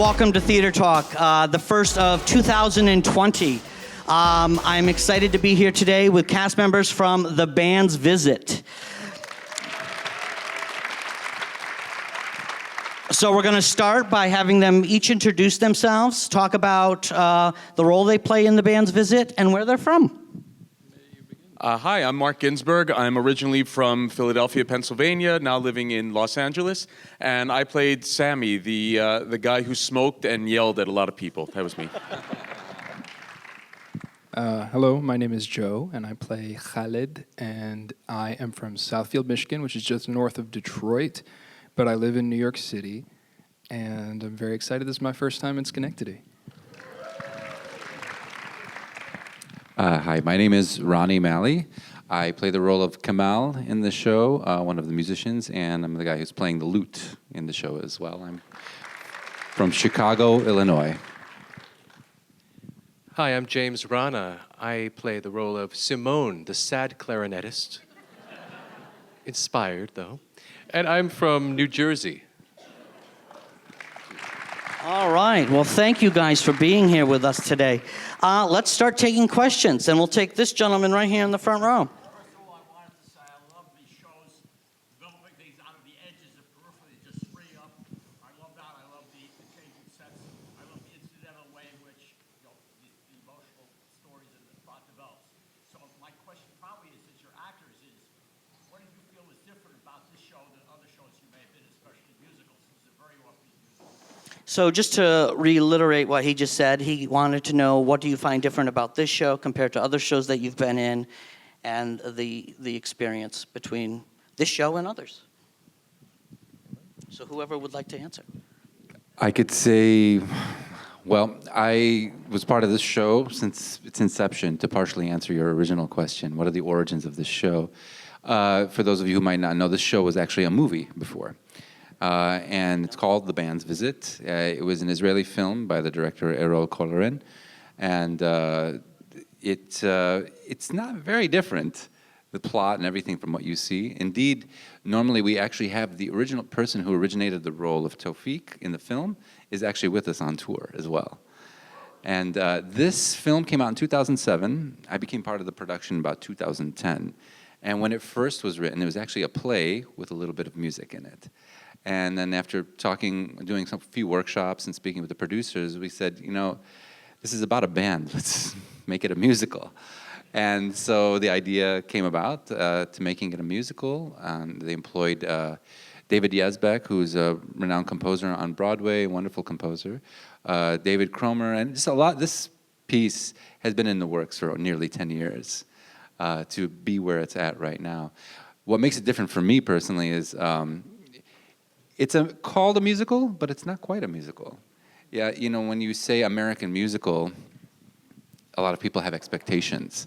welcome to Theater Talk, the first of 2020. I'm excited to be here today with cast members from The Band's Visit. So we're going to start by having them each introduce themselves, talk about the role they play in The Band's Visit, and where they're from. Hi, I'm Mark Ginsberg. I'm originally from Philadelphia, Pennsylvania, now living in Los Angeles. And I played Sammy, the guy who smoked and yelled at a lot of people. That was me. Hello, my name is Joe, and I play Khaled, and I am from Southfield, Michigan, which is just north of Detroit, but I live in New York City, and I'm very excited. This is my first time in Schenectady. Hi, my name is Ronnie Malley. I play the role of Kamal in the show, one of the musicians, and I'm the guy who's playing the lute in the show as well. I'm from Chicago, Illinois. Hi, I'm James Rana. I play the role of Simone, the sad clarinetist. Inspired, though. And I'm from New Jersey. All right. Well, thank you guys for being here with us today. Let's start taking questions, and we'll take this gentleman right here in the front row. First of all, I wanted to say I love these shows, developing things out of the edges of periphery, just free up. I love that. I love the changing sets. I love the incidental way in which the emotional stories and the plot develops. So my question probably is, as your actors, is what did you feel was different about this show than other shows you may have been, especially musicals? This is a very offbeat musical. So just to reiterate what he just said, he wanted to know, what do you find different about this show compared to other shows that you've been in, and the experience between this show and others? So whoever would like to answer. I could say, well, I was part of this show since its inception to partially answer your original question. What are the origins of this show? For those of you who might not know, this show was actually a movie before. And it's called The Band's Visit. It was an Israeli film by the director Erol Koloren, and it's not very different, the plot and everything, from what you see. Indeed, normally we actually have the original person who originated the role of Tawfiq in the film is actually with us on tour as well. And this film came out in 2007. I became part of the production about 2010. And when it first was written, it was actually a play with a little bit of music in it. And then after doing some few workshops and speaking with the producers, we said, this is about a band. Let's make it a musical. And so the idea came about to making it a musical. And they employed David Yazbek, who's a renowned composer on Broadway, a wonderful composer, David Cromer, and just a lot. This piece has been in the works for nearly 10 years to be where it's at right now. What makes it different for me personally is it's called a musical, but it's not quite a musical. Yeah, when you say American musical, a lot of people have expectations.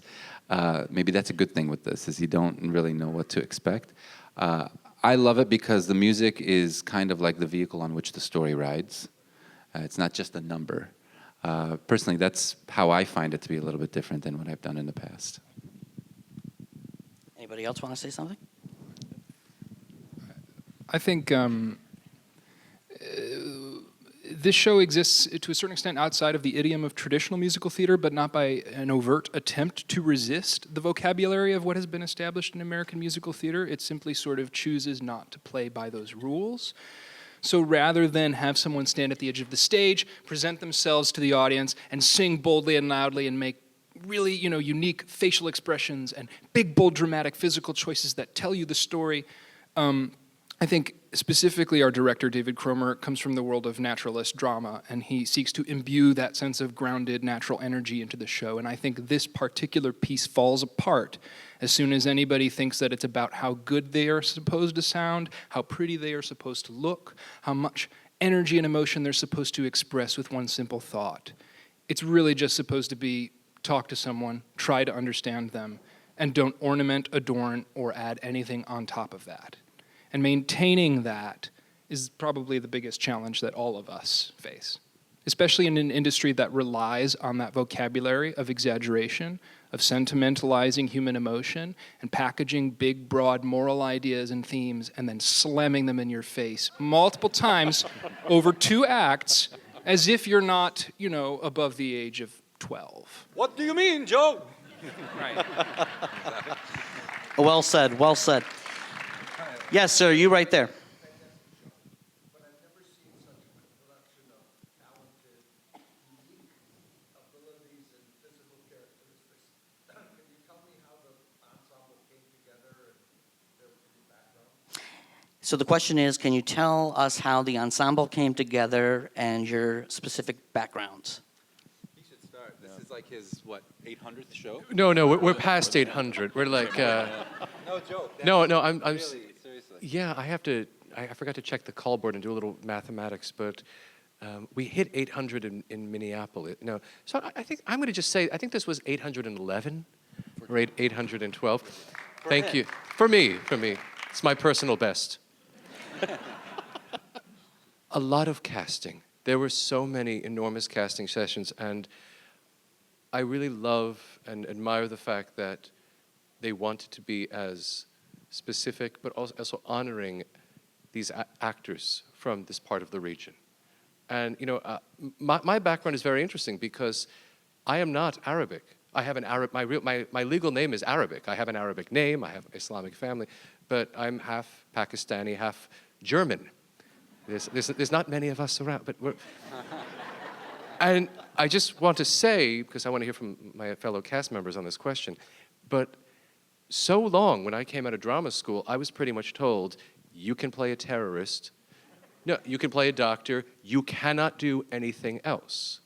Maybe that's a good thing with this, is you don't really know what to expect. I love it because the music is kind of like the vehicle on which the story rides. It's not just a number. Personally, that's how I find it to be a little bit different than what I've done in the past. Anybody else want to say something? I think this show exists to a certain extent outside of the idiom of traditional musical theater, but not by an overt attempt to resist the vocabulary of what has been established in American musical theater. It simply sort of chooses not to play by those rules. So rather than have someone stand at the edge of the stage, present themselves to the audience, and sing boldly and loudly and make really, unique facial expressions and big, bold, dramatic physical choices that tell you the story, I think specifically our director, David Cromer, comes from the world of naturalist drama, and he seeks to imbue that sense of grounded natural energy into the show. And I think this particular piece falls apart as soon as anybody thinks that it's about how good they are supposed to sound, how pretty they are supposed to look, how much energy and emotion they're supposed to express with one simple thought. It's really just supposed to be talk to someone, try to understand them, and don't ornament, adorn, or add anything on top of that. And maintaining that is probably the biggest challenge that all of us face, especially in an industry that relies on that vocabulary of exaggeration, of sentimentalizing human emotion, and packaging big, broad moral ideas and themes, and then slamming them in your face multiple times over 2 acts As if you're not, above the age of 12. What do you mean, Joe? Right. Well said, well said. Yes, sir, you right there. But I've never seen such a production of talented, unique abilities and physical characteristics. Can you tell me how the ensemble came together and their background? So the question is, can you tell us how the ensemble came together and your specific backgrounds? He should start. This is like his, 800th show? No, we're past 800. We're like, No joke. no, I'm seriously. yeah, I forgot to check the call board and do a little mathematics, but we hit 800 in Minneapolis. No, so I think I'm going to just say, I think this was 811 or 812. Thank you. For me. It's my personal best. A lot of casting. There were so many enormous casting sessions, and I really love and admire the fact that they wanted to be as specific, but also honoring these actors from this part of the region. And my background is very interesting because I am not Arabic. I have an my legal name is Arabic. I have an Arabic name. I have Islamic family, but I'm half Pakistani, half German. There's not many of us around, but we're. And I just want to say, because I want to hear from my fellow cast members on this question, but so long when I came out of drama school, I was pretty much told, you can play a terrorist, no, you can play a doctor, you cannot do anything else.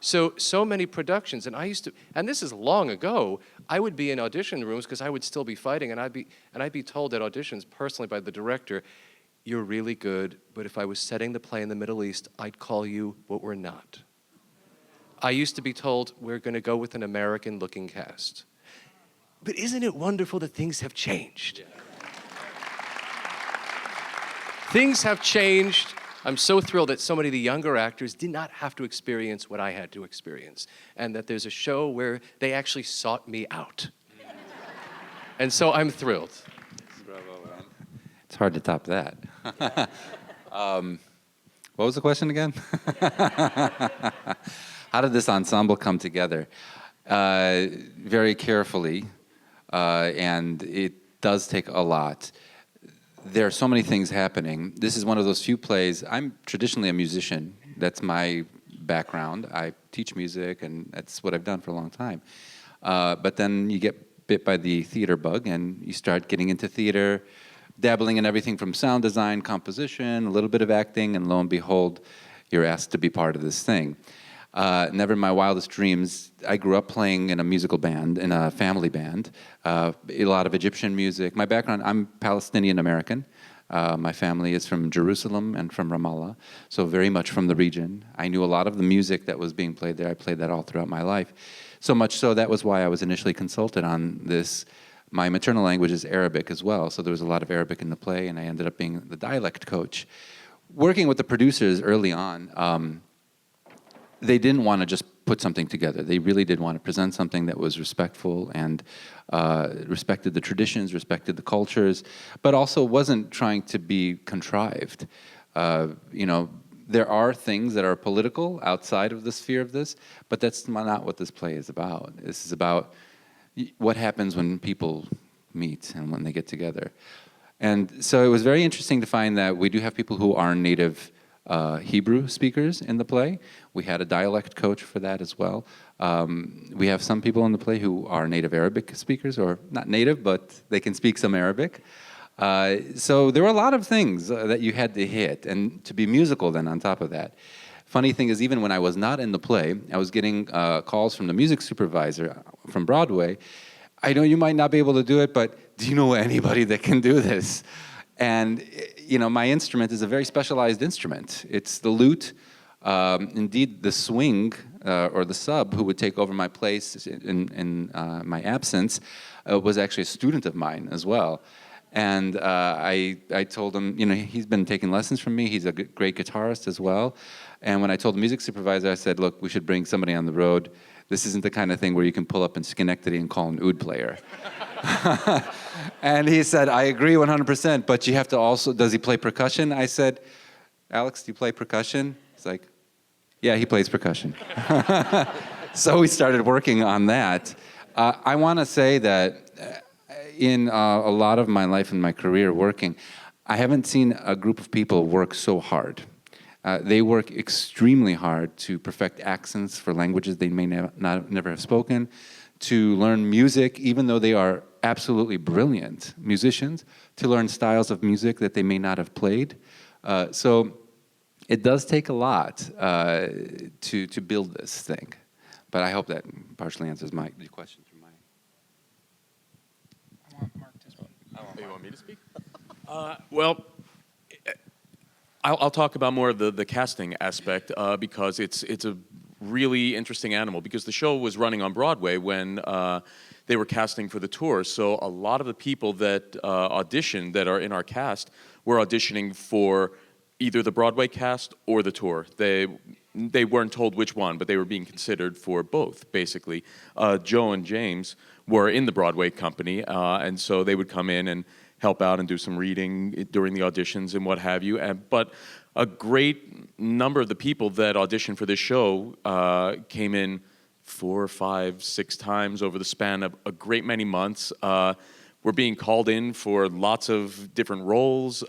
So many productions, and and this is long ago, I would be in audition rooms because I would still be fighting, and I'd be told at auditions personally by the director, you're really good, but if I was setting the play in the Middle East, I'd call you what we're not. I used to be told, we're going to go with an American-looking cast. But isn't it wonderful that things have changed? Yeah. Things have changed. I'm so thrilled that so many of the younger actors did not have to experience what I had to experience, and that there's a show where they actually sought me out. And so I'm thrilled. Bravo, man. It's hard to top that. What was the question again? How did this ensemble come together? Very carefully, and it does take a lot. There are so many things happening. This is one of those few plays. I'm traditionally a musician. That's my background. I teach music, and that's what I've done for a long time. But then you get bit by the theater bug, and you start getting into theater, dabbling in everything from sound design, composition, a little bit of acting, and lo and behold, you're asked to be part of this thing. Never in my wildest dreams. I grew up playing in a musical band, in a family band, a lot of Egyptian music. My background, I'm Palestinian American. My family is from Jerusalem and from Ramallah, so very much from the region. I knew a lot of the music that was being played there. I played that all throughout my life. So much so, that was why I was initially consulted on this. My maternal language is Arabic as well, so there was a lot of Arabic in the play, and I ended up being the dialect coach. Working with the producers early on, they didn't want to just put something together. They really did want to present something that was respectful and respected the traditions, respected the cultures, but also wasn't trying to be contrived. There are things that are political outside of the sphere of this, but that's not what this play is about. This is about what happens when people meet and when they get together. And so it was very interesting to find that we do have people who are native Hebrew speakers in the play. We had a dialect coach for that as well. We have some people in the play who are native Arabic speakers, or not native, but they can speak some Arabic. So there were a lot of things that you had to hit, and to be musical then on top of that. Funny thing is, even when I was not in the play, I was getting calls from the music supervisor from Broadway. I know you might not be able to do it, but do you know anybody that can do this? And, my instrument is a very specialized instrument. It's the lute. Indeed, the swing, or the sub, who would take over my place in my absence, was actually a student of mine as well. And I told him, he's been taking lessons from me. He's a great guitarist as well. And when I told the music supervisor, I said, look, we should bring somebody on the road. This isn't the kind of thing where you can pull up in Schenectady and call an oud player. And he said, I agree 100%, but you have to also, does he play percussion? I said, Alex, do you play percussion? He's like, Yeah, he plays percussion. So we started working on that. I want to say that in a lot of my life and my career working, I haven't seen a group of people work so hard. They work extremely hard to perfect accents for languages they may never have spoken, to learn music, even though they are absolutely brilliant musicians, to learn styles of music that they may not have played. So it does take a lot to build this thing. But I hope that partially answers the question from my... I want Mark to speak. You want me to speak? Well, I'll talk about more of the casting aspect because it's a really interesting animal because the show was running on Broadway when they were casting for the tour. So a lot of the people that auditioned that are in our cast were auditioning for either the Broadway cast or the tour. They weren't told which one, but they were being considered for both, basically. Joe and James were in the Broadway company, and so they would come in and help out and do some reading during the auditions and what have you. But a great number of the people that auditioned for this show came in 4, 5, 6 times over the span of a great many months. We're being called in for lots of different roles.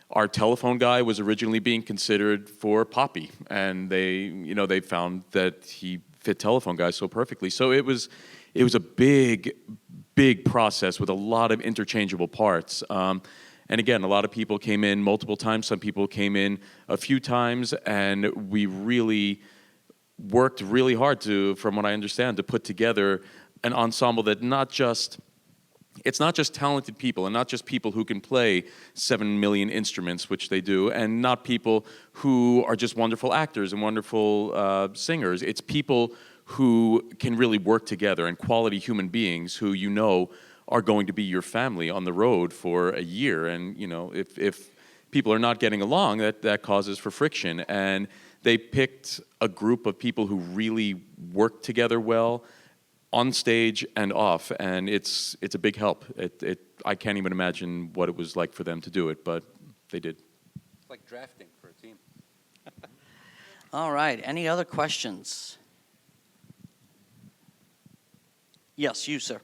Our telephone guy was originally being considered for Poppy, and they found that he fit telephone guy so perfectly. So it was a big process with a lot of interchangeable parts. And again, a lot of people came in multiple times. Some people came in a few times, and we really worked really hard from what I understand, to put together an ensemble that it's not just talented people and not just people who can play 7 million instruments, which they do, and not people who are just wonderful actors and wonderful singers. It's people who can really work together and quality human beings who are going to be your family on the road for a year. And if people are not getting along, that causes for friction. And they picked a group of people who really work together well, on stage and off, and it's a big help. I can't even imagine what it was like for them to do it, but they did. It's like drafting for a team. All right. Any other questions? Yes, you, sir.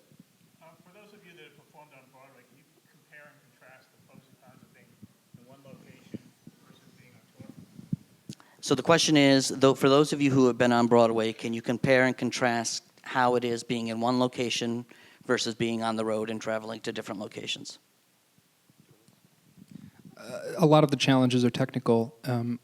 For those of you that have performed on Broadway, can you compare and contrast the pros and cons of being in one location versus being on tour? So the question is, for those of you who have been on Broadway, can you compare and contrast how it is being in one location versus being on the road and traveling to different locations? A lot of the challenges are technical.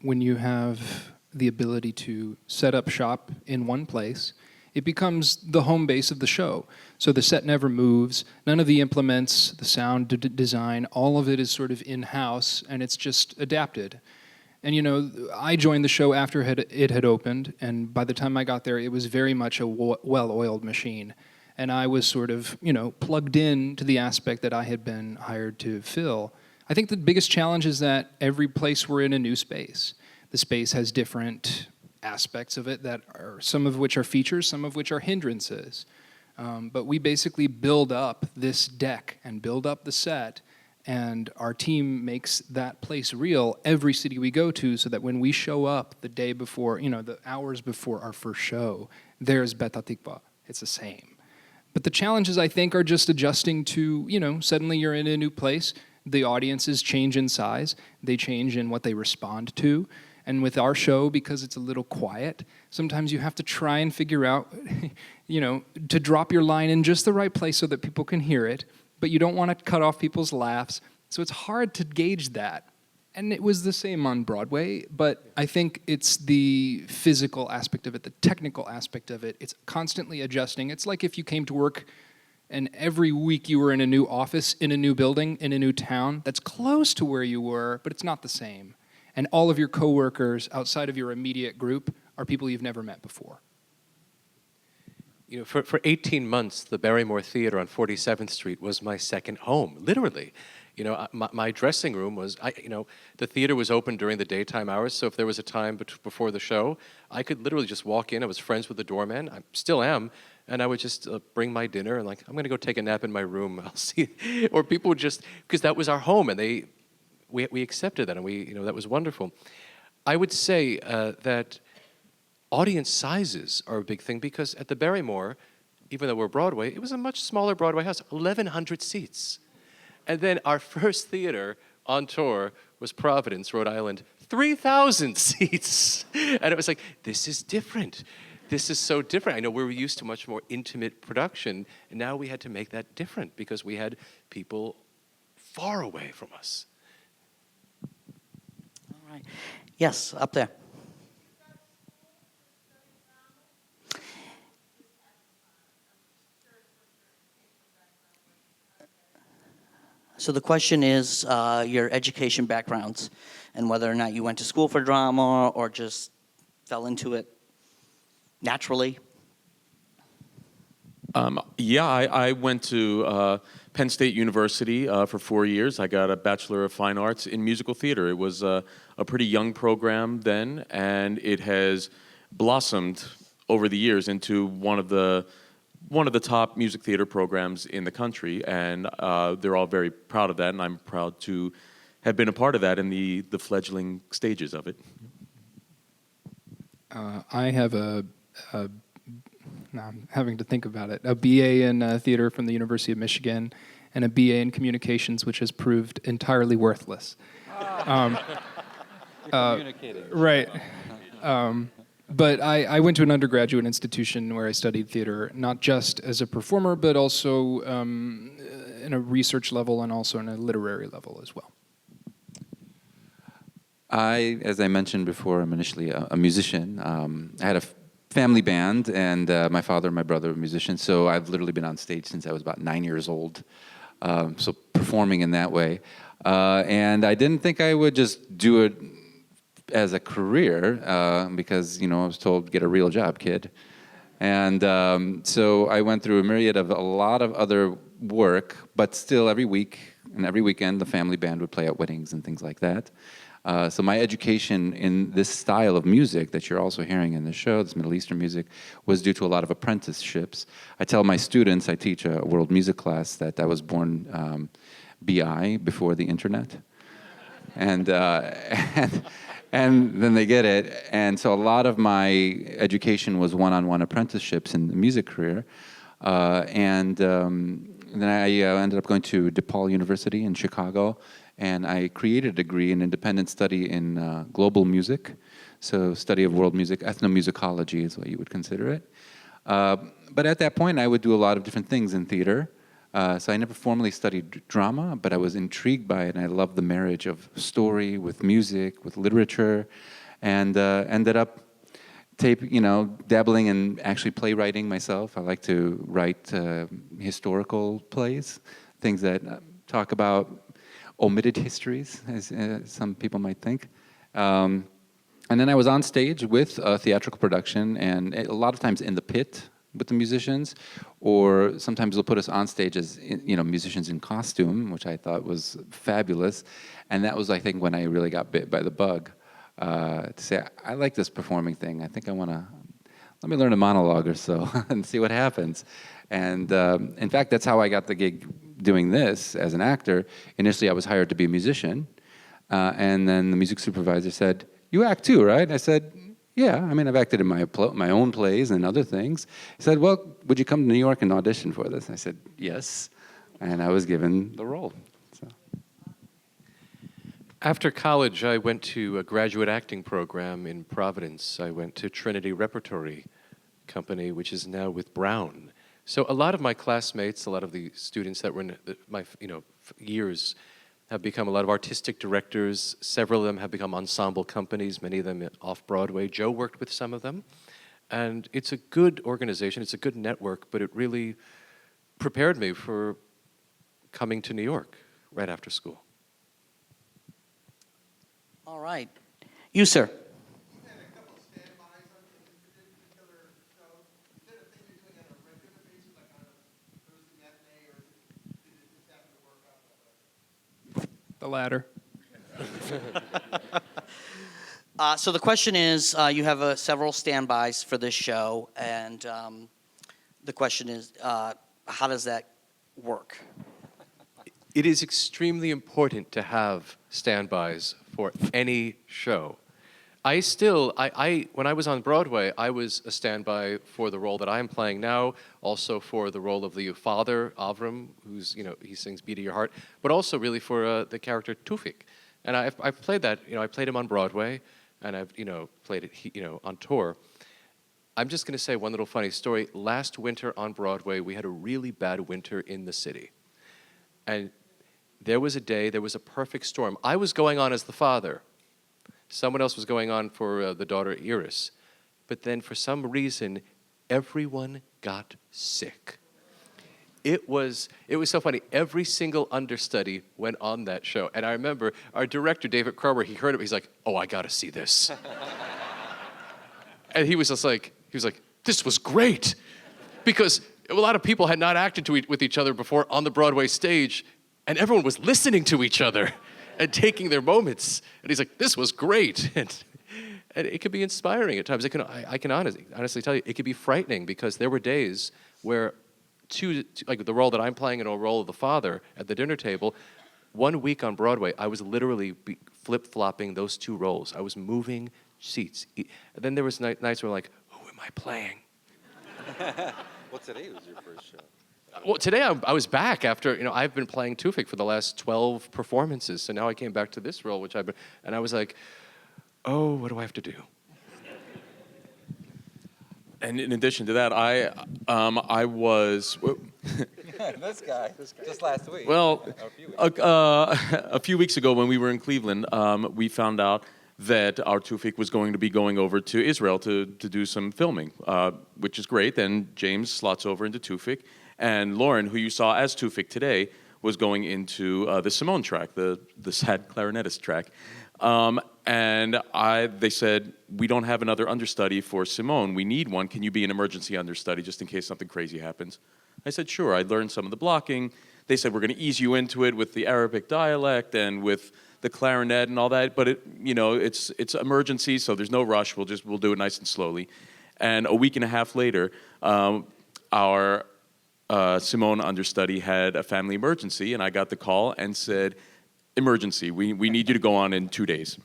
When you have the ability to set up shop in one place, it becomes the home base of the show. So the set never moves. None of the implements, the sound design, all of it is sort of in-house, and it's just adapted. And I joined the show after it had opened, and by the time I got there, it was very much a well-oiled machine. And I was sort of, plugged in to the aspect that I had been hired to fill. I think the biggest challenge is that every place we're in a new space. The space has different aspects of it that are, some of which are features, some of which are hindrances. But we basically build up this deck and build up the set, and our team makes that place real every city we go to, so that when we show up the day before, the hours before our first show, there's Petah Tikva. It's the same. But the challenges, I think, are just adjusting to, suddenly you're in a new place. The audiences change in size. They change in what they respond to. And with our show, because it's a little quiet, sometimes you have to try and figure out, to drop your line in just the right place so that people can hear it, but you don't want to cut off people's laughs. So it's hard to gauge that. And it was the same on Broadway, but I think it's the physical aspect of it, the technical aspect of it. It's constantly adjusting. It's like if you came to work and every week you were in a new office, in a new building, in a new town that's close to where you were, but it's not the same. And all of your coworkers outside of your immediate group are people you've never met before. For 18 months, the Barrymore Theater on 47th Street was my second home, literally. My dressing room was, the theater was open during the daytime hours, so if there was a time before the show, I could literally just walk in. I was friends with the doorman, I still am, and I would just bring my dinner and I'm going to go take a nap in my room. I'll see, or people would just, because that was our home, and we accepted that, and that was wonderful. I would say that audience sizes are a big thing because at the Barrymore, even though we're Broadway, it was a much smaller Broadway house, 1,100 seats. And then our first theater on tour was Providence, Rhode Island, 3,000 seats. And it was like, this is different. This is so different. I know we were used to much more intimate production, and now we had to make that different because we had people far away from us. All right. Yes, up there. So the question is your education backgrounds and whether or not you went to school for drama or just fell into it naturally. I went to Penn State University for 4 years. I got a Bachelor of Fine Arts in musical theater. It was a pretty young program then, and it has blossomed over the years into one of the top music theater programs in the country, and they're all very proud of that, and I'm proud to have been a part of that in the fledgling stages of it. I have now I'm having to think about it, a BA in theater from the University of Michigan and a BA in communications, which has proved entirely worthless. Right. But I went to an undergraduate institution where I studied theater, not just as a performer, but also in a research level and also in a literary level as well. As I mentioned before, I'm initially a musician. I had a family band, and my father and my brother were musicians, so I've literally been on stage since I was about 9 years old, so performing in that way. And I didn't think I would just do it as a career because, I was told, get a real job, kid. And so I went through a myriad of a lot of other work, but still every week and every weekend the family band would play at weddings and things like that. So my education in this style of music that you're also hearing in the show, this Middle Eastern music, was due to a lot of apprenticeships. I tell my students, I teach a world music class, that I was born BI, before the internet. And then they get it. And so a lot of my education was one-on-one apprenticeships in the music career. Then I ended up going to DePaul University in Chicago, and I created a degree in independent study in global music, so study of world music, ethnomusicology is what you would consider it. But at that point, I would do a lot of different things in theater. So I never formally studied drama, but I was intrigued by it, and I loved the marriage of story with music, with literature, and ended up dabbling in actually playwriting myself. I like to write historical plays, things that talk about omitted histories, as some people might think. And then I was on stage with a theatrical production, and a lot of times in the pit with the musicians, or sometimes they'll put us on stage as musicians in costume, which I thought was fabulous. And that was, I think, when I really got bit by the bug to say, I like this performing thing. I think I want to, let me learn a monologue or so and see what happens. And in fact, that's how I got the gig doing this as an actor. Initially, I was hired to be a musician, and then the music supervisor said, "You act too, right?" I said, "Yeah, I mean, I've acted in my own plays and other things." He said, "Well, would you come to New York and audition for this?" I said, "Yes," and I was given the role. So. After college, I went to a graduate acting program in Providence. I went to Trinity Repertory Company, which is now with Brown. So a lot of my classmates, a lot of the students that were in my years, have become a lot of artistic directors. Several of them have become ensemble companies, many of them off-Broadway. Joe worked with some of them. And it's a good organization, it's a good network, but it really prepared me for coming to New York right after school. All right. You, sir. The latter. So the question is, you have several standbys for this show, and the question is, how does that work? It is extremely important to have standbys for any show. When I was on Broadway, I was a standby for the role that I'm playing now, also for the role of the father, Avram, who's, he sings Beat of Your Heart, but also really for the character Tufik. And I've played that, I played him on Broadway, and I've, played it, on tour. I'm just going to say one little funny story. Last winter on Broadway, we had a really bad winter in the city. And there was a perfect storm. I was going on as the father. Someone else was going on for the daughter Iris. But then for some reason, everyone got sick. It was so funny. Every single understudy went on that show. And I remember our director, David Kromer, he heard it, he's like, oh, I got to see this. And he was like, this was great. Because a lot of people had not acted with each other before on the Broadway stage, and everyone was listening to each other and taking their moments. And he's like, this was great. And it could be inspiring at times. I can honestly tell you, it could be frightening, because there were days where like the role that I'm playing in a role of the father at the dinner table, 1 week on Broadway, I was literally flip-flopping those two roles. I was moving seats. And then there was nights where like, who am I playing? Well, today was your first show. Well, today I was back after, I've been playing Tufik for the last 12 performances, so now I came back to this role, and I was like, oh, what do I have to do? And in addition to that, I was This guy, just last week. well a few weeks ago when we were in Cleveland, we found out that our Tufik was going to be going over to Israel to do some filming, which is great. Then James slots over into Tufik, and Lauren, who you saw as Tufik today, was going into the Simone track, the sad clarinetist track. And they said, we don't have another understudy for Simone. We need one. Can you be an emergency understudy just in case something crazy happens? I said, sure. I learned some of the blocking. They said, we're going to ease you into it with the Arabic dialect and with the clarinet and all that. But it's emergency, so there's no rush. We'll do it nice and slowly. And a week and a half later, our Simone understudy had a family emergency, and I got the call and said, emergency, we need you to go on in 2 days.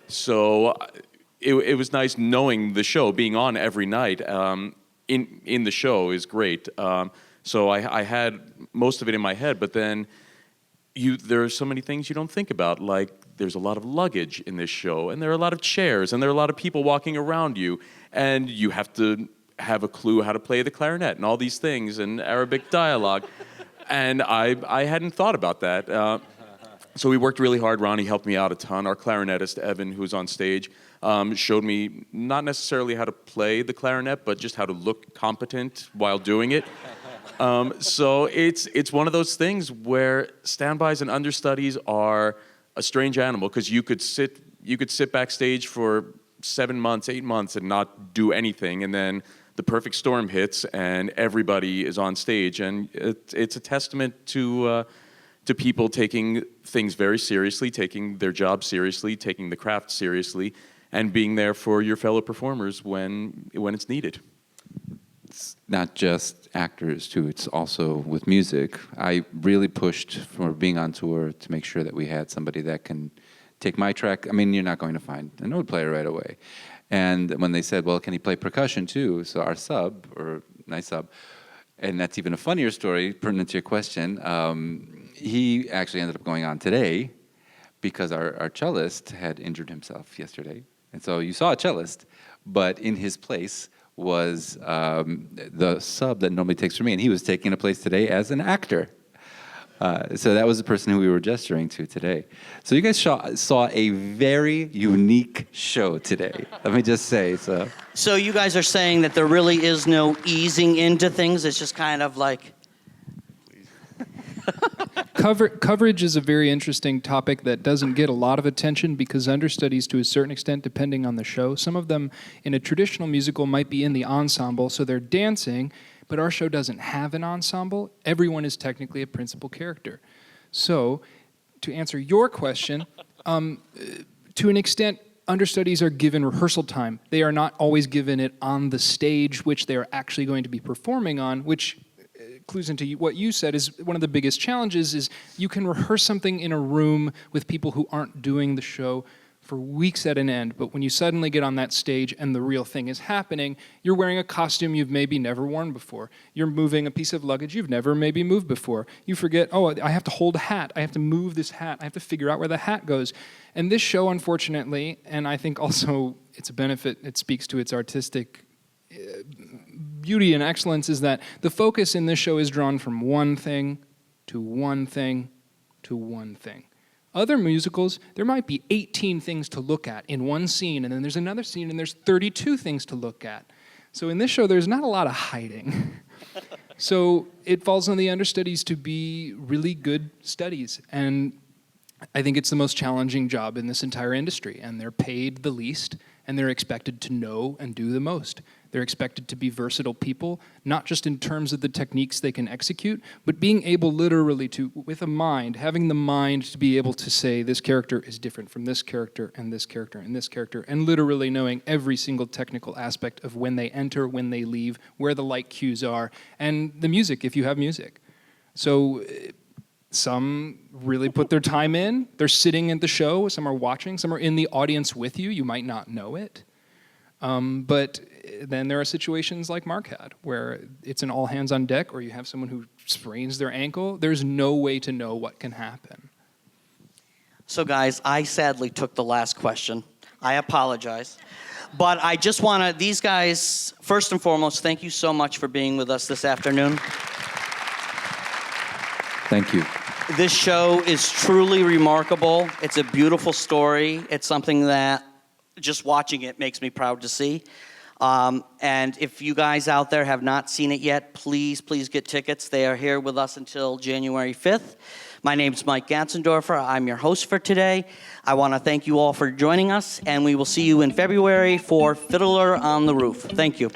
So it was nice knowing the show, being on every night in the show is great. So I had most of it in my head, but then there are so many things you don't think about, like there's a lot of luggage in this show, and there are a lot of chairs, and there are a lot of people walking around you, and you have to have a clue how to play the clarinet and all these things and Arabic dialogue. And I hadn't thought about that. So we worked really hard. Ronnie helped me out a ton. Our clarinetist, Evan, who's on stage, showed me not necessarily how to play the clarinet, but just how to look competent while doing it. So it's one of those things where standbys and understudies are a strange animal, because you could sit backstage for 7 months, 8 months and not do anything, and then the perfect storm hits and everybody is on stage, and it's a testament to people taking things very seriously, taking their job seriously, taking the craft seriously, and being there for your fellow performers when it's needed. It's not just actors, too. It's also with music. I really pushed for being on tour to make sure that we had somebody that can take my track. I mean, you're not going to find an oud player right away. And when they said, well, can he play percussion, too? So our sub, or nice sub, and that's even a funnier story, pertinent to your question, he actually ended up going on today because our cellist had injured himself yesterday. And so you saw a cellist, but in his place was the sub that normally takes for me, and he was taking a place today as an actor. So that was the person who we were gesturing to today. So you guys saw a very unique show today, let me just say. So you guys are saying that there really is no easing into things? It's just kind of like... Coverage is a very interesting topic that doesn't get a lot of attention, because understudies, to a certain extent, depending on the show, some of them in a traditional musical might be in the ensemble, so they're dancing, but our show doesn't have an ensemble. Everyone is technically a principal character. So, to answer your question, to an extent, understudies are given rehearsal time. They are not always given it on the stage, which they are actually going to be performing on, which clues into what you said is one of the biggest challenges. Is you can rehearse something in a room with people who aren't doing the show for weeks at an end, but when you suddenly get on that stage and the real thing is happening, you're wearing a costume you've maybe never worn before. You're moving a piece of luggage you've never maybe moved before. You forget, oh, I have to hold a hat. I have to move this hat. I have to figure out where the hat goes. And this show, unfortunately, and I think also it's a benefit, it speaks to its artistic beauty and excellence, is that the focus in this show is drawn from one thing to one thing to one thing. Other musicals, there might be 18 things to look at in one scene, and then there's another scene, and there's 32 things to look at. So in this show, there's not a lot of hiding. So it falls on the understudies to be really good studies, and I think it's the most challenging job in this entire industry, and they're paid the least, and they're expected to know and do the most. They're expected to be versatile people, not just in terms of the techniques they can execute, but being able literally to, with a mind, having the mind to be able to say this character is different from this character and this character and this character, and literally knowing every single technical aspect of when they enter, when they leave, where the light cues are, and the music, if you have music. So some really put their time in. They're sitting at the show. Some are watching. Some are in the audience with you. You might not know it. But then there are situations like Mark had, where it's an all hands on deck, or you have someone who sprains their ankle. There's no way to know what can happen. So guys, I sadly took the last question. I apologize. But I just want to, these guys, first and foremost, thank you so much for being with us this afternoon. Thank you. This show is truly remarkable. It's a beautiful story. It's something that just watching it makes me proud to see. And if you guys out there have not seen it yet, please get tickets. They are here with us until January 5th. My name's Mike Gatzendorfer. I'm your host for today. I want to thank you all for joining us, and we will see you in February for Fiddler on the Roof. Thank you.